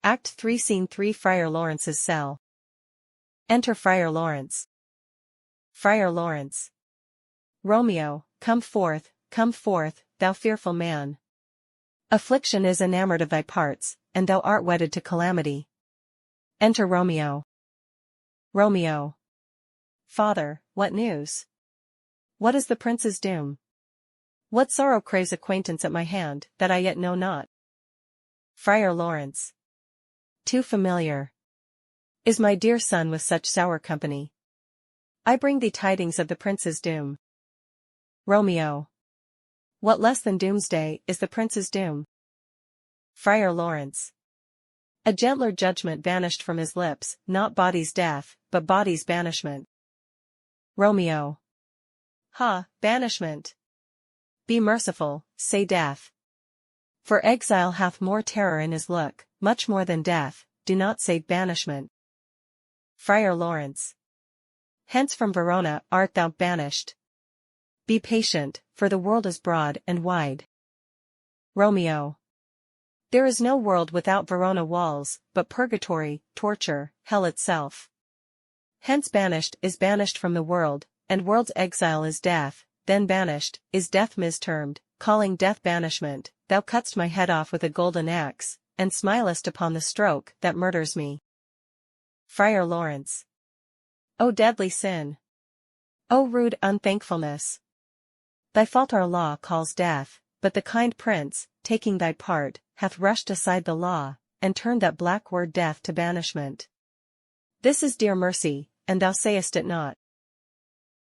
Act 3 Scene 3 Friar Lawrence's cell. Enter Friar Lawrence. Friar Lawrence. Romeo, come forth, thou fearful man. Affliction is enamoured of thy parts, and thou art wedded to calamity. Enter Romeo. Romeo. Father, what news? What is the prince's doom? What sorrow craves acquaintance at my hand, that I yet know not? Friar Lawrence. Too familiar is my dear son with such sour company. I bring thee tidings of the prince's doom. Romeo. What less than doomsday is the prince's doom? Friar Lawrence. A gentler judgment vanished from his lips, not body's death, but body's banishment. Romeo. Ha, banishment! Be merciful, say death. For exile hath more terror in his look, much more than death, do not say banishment. Friar Lawrence. Hence from Verona art thou banished. Be patient, for the world is broad and wide. Romeo. There is no world without Verona walls, but purgatory, torture, hell itself. Hence banished is banished from the world, and world's exile is death, then banished, is death mistermed, calling death banishment. Thou cutt'st my head off with a golden axe, and smilest upon the stroke that murders me. Friar Lawrence. O deadly sin! O rude unthankfulness! Thy fault our law calls death, but the kind prince, taking thy part, hath rushed aside the law, and turned that black word death to banishment. This is dear mercy, and thou sayest it not.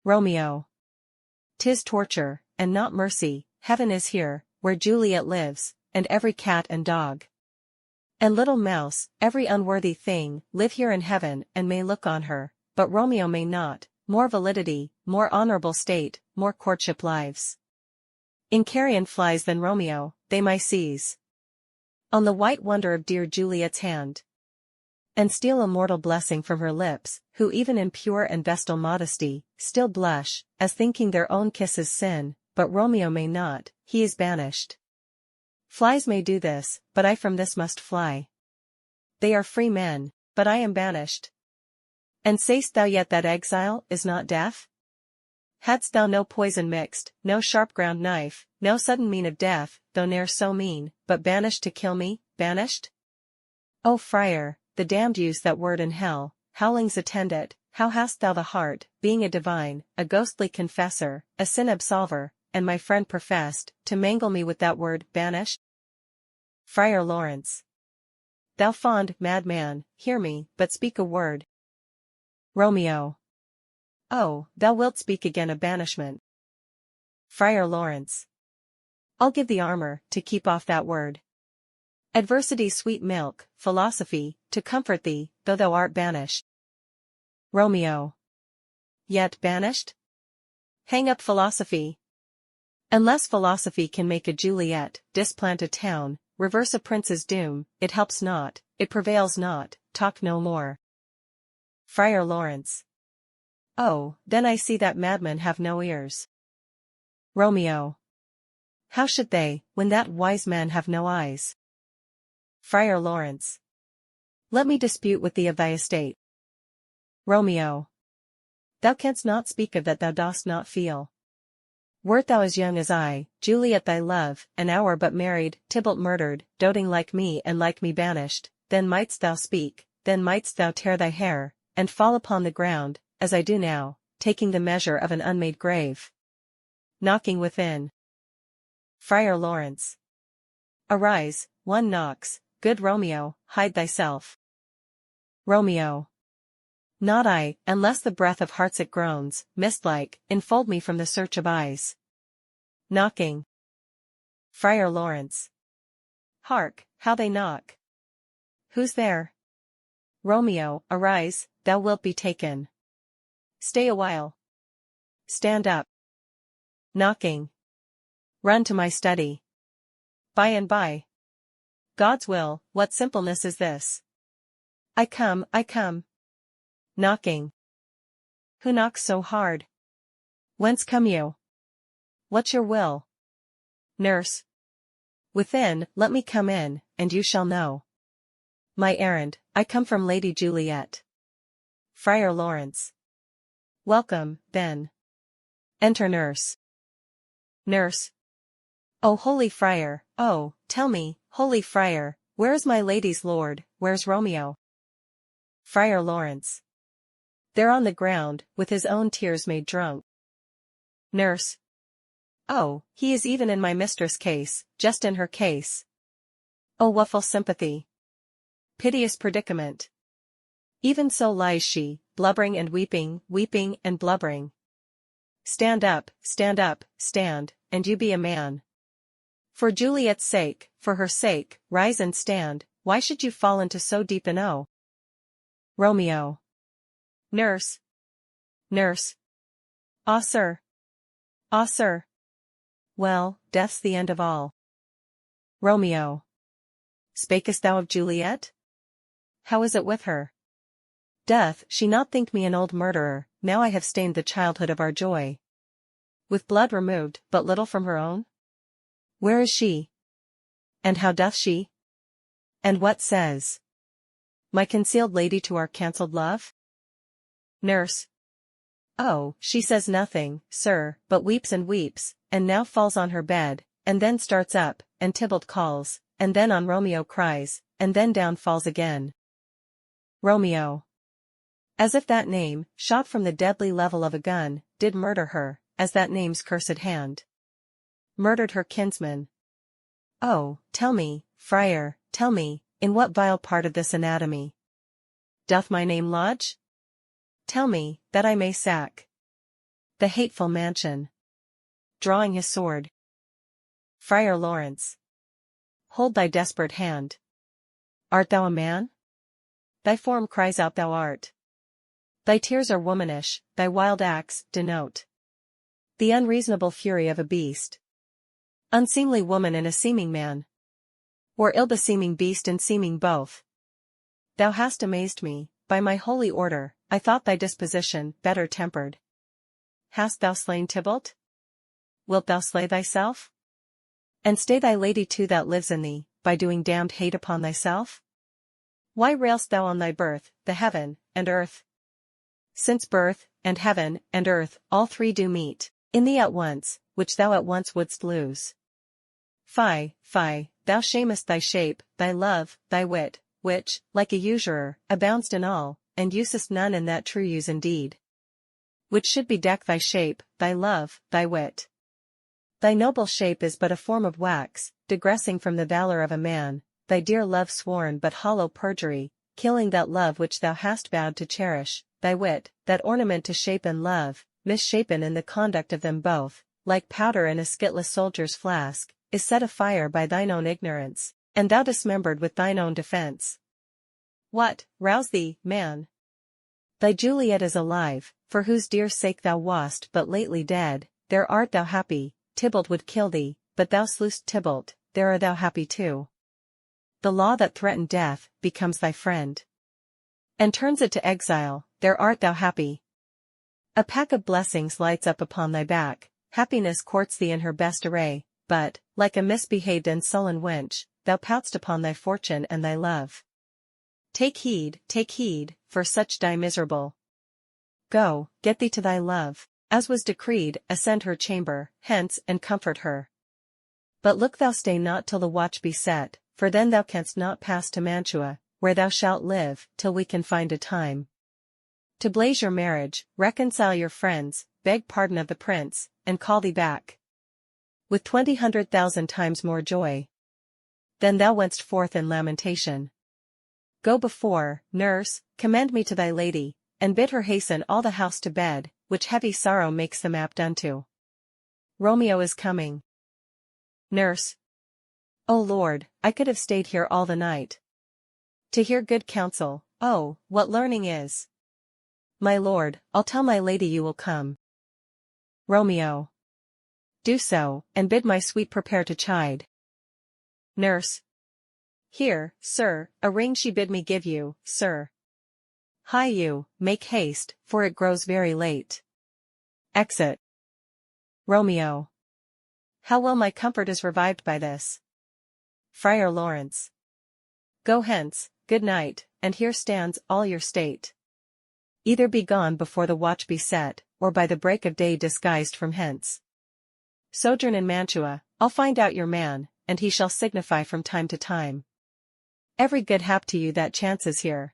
Romeo. 'Tis torture, and not mercy. Heaven is here, where Juliet lives, and every cat and dog and little mouse, every unworthy thing, live here in heaven and may look on her, but Romeo may not. More validity, more honorable state, more courtship lives. In carrion flies than Romeo, they may seize on the white wonder of dear Juliet's hand, and steal a mortal blessing from her lips, who even in pure and vestal modesty, still blush, as thinking their own kisses sin, but Romeo may not, he is banished. Flies may do this, but I from this must fly. They are free men, but I am banished. And say'st thou yet that exile is not death? Hadst thou no poison mixed, no sharp ground knife, no sudden mean of death, though ne'er so mean, but banished to kill me, banished? O friar, the damned use that word in hell, howlings attend it. How hast thou the heart, being a divine, a ghostly confessor, a sin absolver, and my friend professed, to mangle me with that word, banished? Friar Lawrence. Thou fond madman, hear me, but speak a word. Romeo. Oh, thou wilt speak again of banishment. Friar Lawrence. I'll give thee armor, to keep off that word. Adversity's sweet milk, philosophy, to comfort thee, though thou art banished. Romeo. Yet banished? Hang up philosophy. Unless philosophy can make a Juliet, displant a town, reverse a prince's doom, it helps not, it prevails not, talk no more. Friar Lawrence. Oh, then I see that madmen have no ears. Romeo. How should they, when that wise men have no eyes? Friar Lawrence. Let me dispute with thee of thy estate. Romeo. Thou canst not speak of that thou dost not feel. Wert thou as young as I, Juliet thy love, an hour but married, Tybalt murdered, doting like me and like me banished, then mightst thou speak, then mightst thou tear thy hair, and fall upon the ground, as I do now, taking the measure of an unmade grave. Knocking within. Friar Lawrence. Arise, one knocks, good Romeo, hide thyself. Romeo. Not I, unless the breath of heartsick groans, mist-like, enfold me from the search of eyes. Knocking. Friar Lawrence. Hark, how they knock. Who's there? Romeo, arise, thou wilt be taken. Stay a while. Stand up. Knocking. Run to my study. By and by. God's will, what simpleness is this? I come, I come. Knocking. Who knocks so hard? Whence come you? What's your will? Nurse. Within, let me come in, and you shall know. My errand, I come from Lady Juliet. Friar Lawrence. Welcome, then. Enter nurse. Nurse. Oh holy friar, oh, tell me, holy friar, where is my lady's lord, where's Romeo? Friar Lawrence. There on the ground, with his own tears made drunk. Nurse. Oh, he is even in my mistress' case, just in her case. Oh woeful sympathy. Piteous predicament. Even so lies she, blubbering and weeping and blubbering. Stand up, stand, and you be a man. For Juliet's sake, for her sake, rise and stand, why should you fall into so deep an O? Romeo. Nurse. Nurse. Ah, sir. Ah, sir. Well, death's the end of all. Romeo. Spakest thou of Juliet? How is it with her? Doth she not think me an old murderer, now I have stained the childhood of our joy? With blood removed but little from her own? Where is she? And how doth she? And what says my concealed lady to our cancelled love? Nurse. Oh, she says nothing, sir, but weeps, and now falls on her bed, and then starts up, and Tybalt calls, and then on Romeo cries, and then down falls again. Romeo. As if that name, shot from the deadly level of a gun, did murder her, as that name's cursed hand murdered her kinsman. Oh, tell me, friar, tell me, in what vile part of this anatomy doth my name lodge? Tell me, that I may sack the hateful mansion. Drawing his sword. Friar Lawrence. Hold thy desperate hand. Art thou a man? Thy form cries out thou art. Thy tears are womanish, thy wild acts denote the unreasonable fury of a beast. Unseemly woman in a seeming man. Or ill-beseeming beast in seeming both. Thou hast amazed me, by my holy order, I thought thy disposition better tempered. Hast thou slain Tybalt? Wilt thou slay thyself? And stay thy lady too that lives in thee, by doing damned hate upon thyself? Why railst thou on thy birth, the heaven, and earth? Since birth, and heaven, and earth, all three do meet in thee at once, which thou at once wouldst lose. Fie, thou shamest thy shape, thy love, thy wit, which, like a usurer, abound'st in all, and usest none in that true use indeed. Which should bedeck thy shape, thy love, thy wit. Thy noble shape is but a form of wax, digressing from the valor of a man, thy dear love sworn but hollow perjury, killing that love which thou hast vowed to cherish, thy wit, that ornament to shape and love, misshapen in the conduct of them both, like powder in a skitless soldier's flask, is set afire by thine own ignorance, and thou dismembered with thine own defense. What, rouse thee, man? Thy Juliet is alive, for whose dear sake thou wast but lately dead, there art thou happy. Tybalt would kill thee, but thou slew'st Tybalt, there art thou happy too. The law that threatened death, becomes thy friend, and turns it to exile, there art thou happy. A pack of blessings lights up upon thy back, happiness courts thee in her best array, but, like a misbehaved and sullen wench, thou pout'st upon thy fortune and thy love. Take heed, for such die miserable. Go, get thee to thy love, as was decreed, ascend her chamber, hence, and comfort her. But look thou stay not till the watch be set, for then thou canst not pass to Mantua, where thou shalt live, till we can find a time to blaze your marriage, reconcile your friends, beg pardon of the prince, and call thee back with 20,000 times more joy than thou went'st forth in lamentation. Go before, nurse, commend me to thy lady, and bid her hasten all the house to bed, which heavy sorrow makes them apt unto. Romeo is coming. Nurse. O Lord, I could have stayed here all the night to hear good counsel. Oh, what learning is! My lord, I'll tell my lady you will come. Romeo. Do so, and bid my sweet prepare to chide. Nurse. Here, sir, a ring she bid me give you, sir. Hie you, make haste, for it grows very late. Exit. Romeo. How well my comfort is revived by this. Friar Lawrence. Go hence, good night, and here stands all your state. Either be gone before the watch be set, or by the break of day disguised from hence. Sojourn in Mantua, I'll find out your man, and he shall signify from time to time. Every good hap to you that chances here.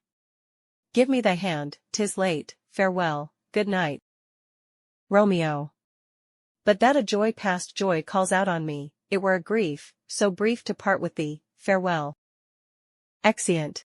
Give me thy hand, 'tis late, farewell, good night. Romeo. But that a joy past joy calls out on me, it were a grief, so brief to part with thee, farewell. Exeunt.